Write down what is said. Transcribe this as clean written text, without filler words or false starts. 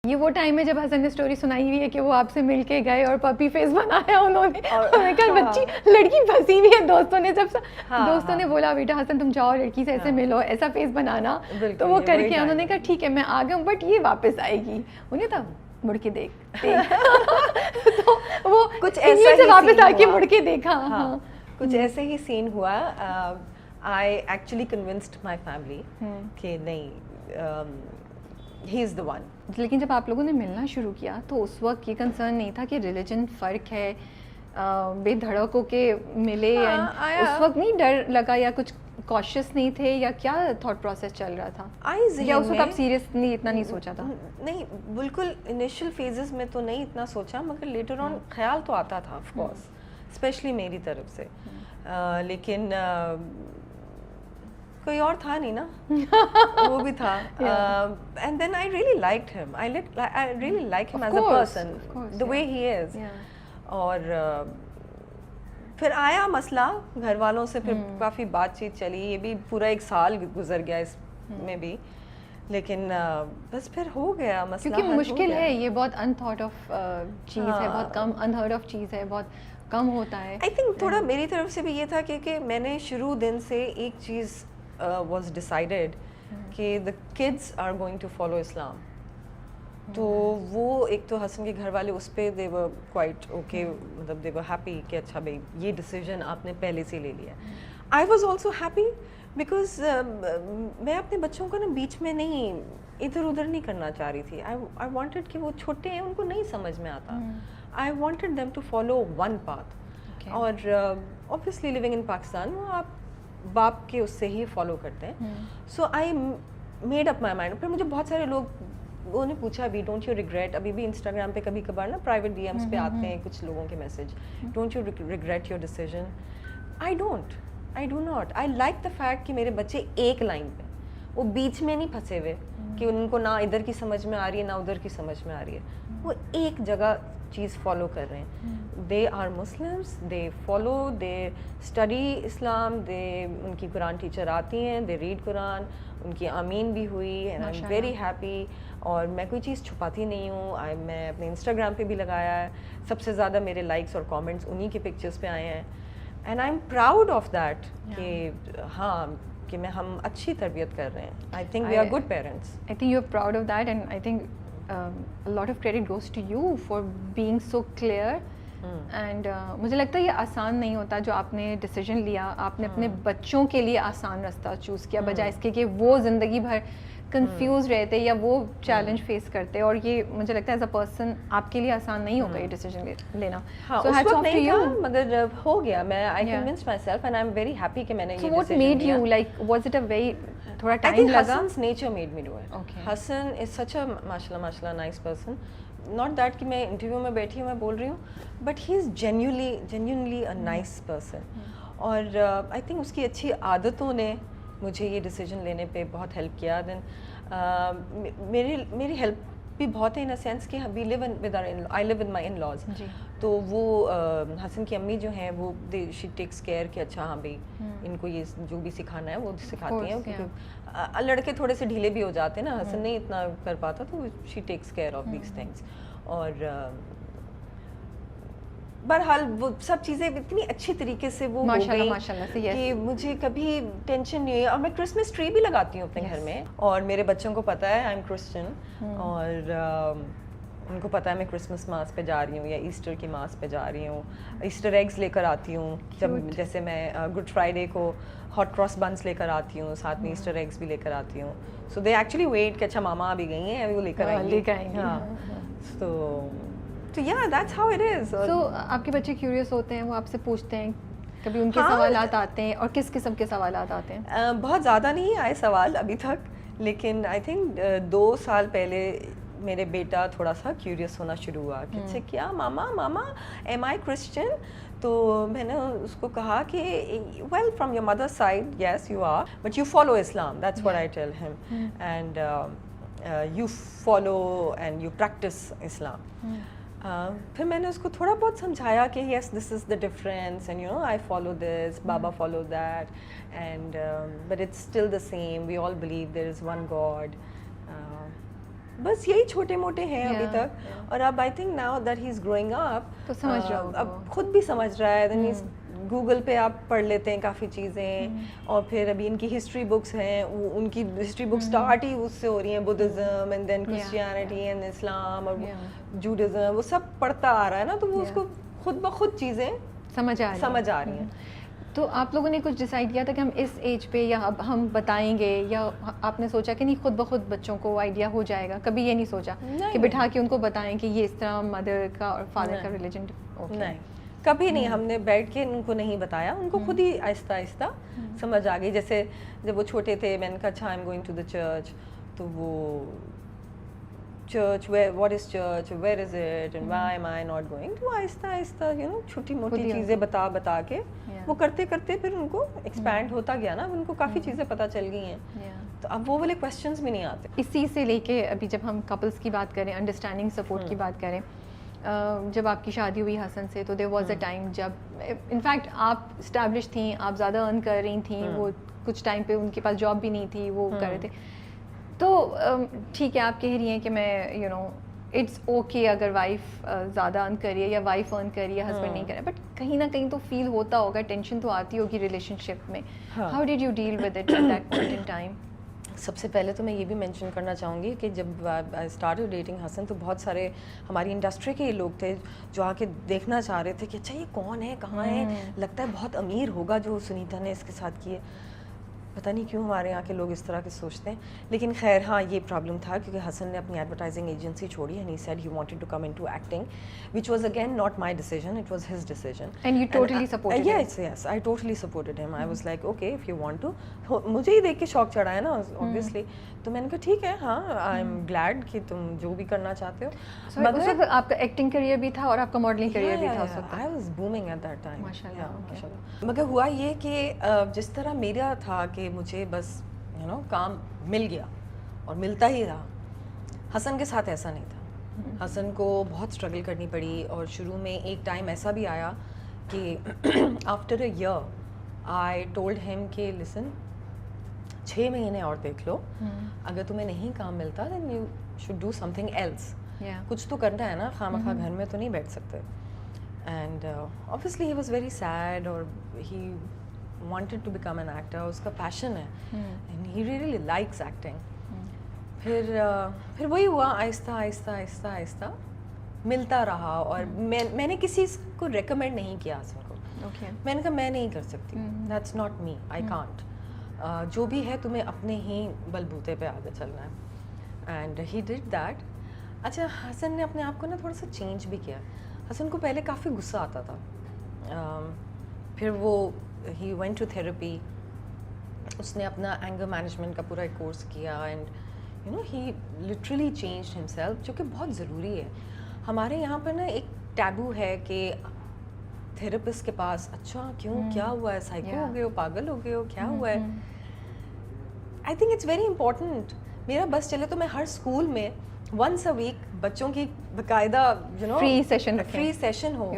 یہ وہ ٹائم ہے جب حسن نے اسٹوری سنائی ہوئی ہے کہ وہ آپ سے مل کے گئے اور پپی فیس بنایا انہوں نے, کل بچی لڑکی پھنسی ہوئی ہے, دوستوں نے جب دوستوں نے بولا بیٹا حسن تم جاؤ لڑکی سے ایسے ملو, ایسا فیس بنانا, تو وہ کر کے انہوں نے کہا ٹھیک ہے میں آ گیا ہوں, بٹ یہ واپس آئے گی. انہیں تھا مڑ کے دیکھ, تو وہ کچھ ایسے سے واپس آ کے مڑ کے دیکھا. کچھ ایسے ہی سین ہوا. I actually convinced my family کہ نہیں, ہی از دا ون. لیکن جب آپ لوگوں نے ملنا شروع کیا تو اس وقت یہ کنسرن نہیں تھا کہ ریلیجن فرق ہے, بے دھڑک ہو کے ملے, اس وقت نہیں ڈر لگا یا کچھ کاشیس نہیں تھے, یا کیا تھاٹ پروسیس چل رہا تھا, یا اس وقت آپ سیریسلی اتنا نہیں سوچا تھا؟ نہیں بالکل انیشیل فیزز میں تو نہیں اتنا سوچا, مگر لیٹر آن خیال تو آتا تھا آف کورس, اسپیشلی میری طرف سے. لیکن کوئی اور تھا نہیں نا, وہ بھی تھا. And then I really liked him, I really like him as a person, the way he is. اور پھر آیا مسئلہ گھر والوں سے, پھر کافی بات چیت چلی, یہ بھی پورا 1 سال گزر گیا اس میں بھی, لیکن بس پھر ہو گیا مسئلہ. کیونکہ مشکل ہے, یہ بہت ان تھاٹ آف چیز ہے, بہت کم انہرڈ آف چیز ہے, بہت کم ہوتا ہے. آئی تھنک تھوڑا میری طرف سے بھی یہ تھا کہ میں نے شروع دن سے ایک چیز واز ڈیسائیڈیڈ کہ the kids are going to follow Islam. تو وہ ایک تو حسن کے گھر والے اس پہ دے ور کوائٹ اوکے, مطلب دے ور ہیپی کہ اچھا بھائی یہ ڈیسیجن آپ نے پہلے سے لے لیا. I was also happy because میں اپنے بچوں کو نا بیچ میں نہیں ادھر ادھر نہیں کرنا چاہ رہی تھی. آئی وانٹیڈ کہ وہ چھوٹے ہیں, ان کو نہیں سمجھ میں آتا. I wanted them to follow one path. اور اوبویسلی لیونگ ان پاکستان وہ آپ باپ کے اس سے ہی فالو کرتے ہیں. So I made up my mind. پھر مجھے بہت سارے لوگوں نے پوچھا بھی ڈونٹ یو ریگریٹ, ابھی بھی انسٹاگرام پہ کبھی کبھار نا پرائیویٹ ڈی ایمس پہ آتے ہیں کچھ لوگوں کے message, don't you regret your decision. I do not. I like the fact کہ میرے بچے ایک لائن پہ, وہ بیچ میں نہیں پھنسے ہوئے کہ ان کو نہ ادھر کی سمجھ میں آ رہی ہے نہ ادھر کی سمجھ میں آ رہی ہے, وہ ایک جگہ چیز فالو کر رہے ہیں. They are Muslims, they follow, they study Islam, they ان کی قرآن ٹیچر آتی ہیں, دے ریڈ قرآن, ان کی آمین بھی ہوئی, and I am very happy. اور میں کوئی چیز چھپاتی نہیں ہوں. میں اپنے انسٹاگرام پہ بھی لگایا ہے, سب سے زیادہ میرے لائکس اور کامنٹس انہیں کے پکچرس پہ آئے ہیں, and I am proud of that کہ ہاں کہ ہم اچھی تربیت کر رہے ہیں. I think we are good parents. I think you are proud of that, and I think a lot of credit goes to you for being so clear. And مجھے لگتا ہے یہ آسان نہیں ہوتا جو آپ نے ڈیسیجن لیا, آپ نے اپنے بچوں کے لیے آسان راستہ چوز کیا بجائے اس کے کہ وہ زندگی بھر کنفیوز رہتے یا وہ چیلنج فیس کرتے. اور یہ مجھے لگتا ہے ایز اے پرسن آپ کے لیے آسان نہیں ہوگا یہ ڈیسیجن لینا. So hats off to you. مگر ہو گیا, میں I convinced myself and I am very happy کہ میں نے یہ ڈیسیجن لیا. What made you like, was it a very تھوڑا ٹائم لگا؟ Hassan's nature made me do it. Hassan is such a mashallah nice person. Not that کہ میں interview میں بیٹھی ہوں میں بول رہی ہوں, but he is genuinely a nice person. اور I think اس کی اچھی عادتوں نے مجھے یہ ڈیسیجن لینے پہ بہت ہیلپ کیا. دین میری ہیلپ بھی بہت ہے ان اے سینس کہ we live with I live with my in laws. تو وہ حسن کی امی جو ہیں وہ شی ٹیکس کیئر کہ اچھا ہاں بھائی ان کو یہ جو بھی سکھانا ہے وہ سکھاتی ہیں, کیونکہ لڑکے تھوڑے سے ڈھیلے بھی ہو جاتے ہیں نا, حسن نہیں اتنا کر پاتا, تو she takes care of these things. اور بہرحال وہ سب چیزیں اتنی اچھی طریقے سے وہ ہو گئی کہ مجھے کبھی ٹینشن نہیں ہوئی. اور میں کرسمس ٹری بھی لگاتی ہوں اپنے گھر میں, اور میرے بچوں کو پتہ ہے آئی ایم کرسچن, اور ان کو پتہ ہے میں کرسمس ماس پہ جا رہی ہوں یا ایسٹر کی ماس پہ جا رہی ہوں. ایسٹر ایگز لے کر آتی ہوں, جب جیسے میں گڈ فرائیڈے کو ہاٹ کراس بنس لے کر آتی ہوں, ساتھ میں ایسٹر ایگز بھی لے کر آتی ہوں. سو دے ایکچولی ویٹ کہ اچھا ماما ابھی گئی ہیں, ابھی وہ لے کر آئیں گے. ہاں, تو yeah, that's how it is. So آپ کے بچے کیوریس ہوتے ہیں, وہ آپ سے پوچھتے ہیں کبھی, ان کے سوالات آتے ہیں, اور کس قسم کے سوالات آتے ہیں؟ بہت زیادہ نہیں آئے سوال ابھی تک, لیکن آئی تھنک 2 سال پہلے میرے بیٹا تھوڑا سا کیوریس ہونا شروع ہوا کہ اچھا کیا ماما ایم آئی کرسچن. تو میں نے اس کو کہا کہ well from your mother side yes you are, but you follow Islam, that's what I tell him, and you follow and you practise Islam. پھر میں نے اس کو تھوڑا بہت سمجھایا کہ yes this is the difference, and you know I follow this, بابا follow that, and but it's still the same, we all believe there is one God. بس یہی چھوٹے موٹے ہیں ابھی تک. اور اب I think now that he is growing up تو سمجھ رہا ہوں, اب خود بھی سمجھ رہا ہے. دین گوگل پہ آپ پڑھ لیتے ہیں کافی چیزیں, اور پھر ابھی ان کی ہسٹری بکس ہیں, ان کی ہسٹری بک اسٹارٹ ہی اس سے ہو رہی ہیں, Buddhism and then Christianity and Islam اور جوڈازم, وہ سب پڑھتا آ رہا ہے نا, تو وہ اس کو خود بخود چیزیں سمجھ آ رہی ہیں. تو آپ لوگوں نے کچھ ڈیسائیڈ کیا تھا کہ ہم اس ایج پہ یا اب ہم بتائیں گے, یا آپ نے سوچا کہ نہیں خود بخود بچوں کو آئیڈیا ہو جائے گا؟ کبھی یہ نہیں سوچا کہ بٹھا کے ان کو بتائیں کہ یہ اس طرح مدر کا اور فادر کا ریلیجن؟ نہیں, کبھی نہیں. ہم نے بیٹھ کے ان کو نہیں بتایا, ان کو خود ہی آہستہ آہستہ سمجھ آ گئی. جیسے جب وہ چھوٹے تھے, میں نے کہا اچھا I am going to the church, تو وہ church what is church, where is it and why am I not going, تو آہستہ آہستہ چھوٹی موٹی چیزیں بتا کے وہ کرتے کرتے پھر ان کو ایکسپینڈ ہوتا گیا نا, ان کو کافی چیزیں پتہ چل گئی ہیں, تو اب وہ والے کویسچنس بھی نہیں آتے. اسی سے لے کے ابھی جب ہم کپلس کی بات کریں, انڈرسٹینڈنگ سپورٹ کی بات کریں, جب آپ کی شادی ہوئی حسن سے, تو دیر واز اے ٹائم جب انفیکٹ آپ اسٹیبلش تھیں, آپ زیادہ ارن کر رہی تھیں, وہ کچھ ٹائم پہ ان کے پاس جاب بھی نہیں تھی, وہ کر رہے تھے. تو ٹھیک ہے آپ کہہ رہی ہیں کہ میں اٹس اوکے اگر وائف زیادہ ارن کر رہی ہے یا وائف ارن کر رہی ہے, ہسبینڈ نہیں کر رہا ہے, بٹ کہیں نہ کہیں تو فیل ہوتا ہوگا, ٹینشن تو آتی ہوگی ریلیشن شپ میں. How did you deal with it at that point in time? سب سے پہلے تو میں یہ بھی مینشن کرنا چاہوں گی کہ جب آئی اسٹارٹڈ ڈیٹنگ حسن, تو بہت سارے ہماری انڈسٹری کے لوگ تھے جو آ کے دیکھنا چاہ رہے تھے کہ اچھا یہ کون ہے, کہاں ہے, لگتا ہے بہت امیر ہوگا جو سنیتا نے اس کے ساتھ کیے. پتہ نہیں کیوں ہمارے یہاں کے لوگ اس طرح کے سوچتے ہیں, لیکن خیر ہاں یہ پرابلم تھا کیونکہ حسن نے اپنی ایڈورٹائزنگ ایجنسی چھوڑی, and he said he wanted to come into acting, which was again not my decision, it was his decision. And you totally supported him? Yes, I totally supported him. I was like, okay, if you want to. مجھے ہی دیکھ کے شوق چڑھا ہے نا obviously, تو میں نے کہا ٹھیک ہے, ہاں آئی ایم گلیڈ کہ تم جو بھی کرنا چاہتے ہو. مگر آپ کا ایکٹنگ کریئر بھی تھا اور آپ کا ماڈلنگ کریئر بھی تھا اس وقت. I was booming at that time. ماشاءاللہ. مگر ہوا یہ کہ جس طرح میرا تھا کہ مجھے بس کام مل گیا اور ملتا ہی رہا, حسن کے ساتھ ایسا نہیں تھا. حسن کو بہت اسٹرگل کرنی پڑی, اور شروع میں ایک ٹائم ایسا بھی آیا کہ after a year I told him کہ لسن 6 مہینے اور دیکھ لو, اگر تمہیں نہیں کام ملتا then you should do something else, کچھ تو کرنا ہے نا, خواہ گھر میں تو نہیں بیٹھ سکتے. And obviously he was very sad, اور he wanted to become an actor, اس کا پیشن ہے, and he really likes acting. پھر وہی ہوا, آہستہ آہستہ آہستہ آہستہ ملتا رہا, اور میں نے کسی کو ریکمینڈ نہیں کیا حسن کو. میں نے کہا میں نہیں کر سکتی, that's not me, I can't. جو بھی ہے تمہیں اپنے ہی بلبوتے پہ آگے چلنا ہے, اینڈ ہی ڈڈ دیٹ. اچھا حسن نے اپنے آپ کو نا تھوڑا سا چینج بھی کیا. حسن کو پہلے کافی غصہ آتا تھا, پھر وہ ہی وینٹ ٹو تھیراپی, اس نے اپنا اینگر مینجمنٹ کا پورا ایک کورس کیا, and he literally changed himself, جو کہ بہت ضروری ہے. ہمارے یہاں پر نا ایک ٹیبو ہے کہ تھراپسٹ کے پاس اچھا کیوں, کیا ہوا ہے, سائیکو ہو گئے ہو, پاگل ہو گئے ہو, کیا ہوا ہے. I think it's very important. میرا بس چلے تو میں ہر اسکول میں once a week بچوں کی باقاعدہ فری سیشن ہو.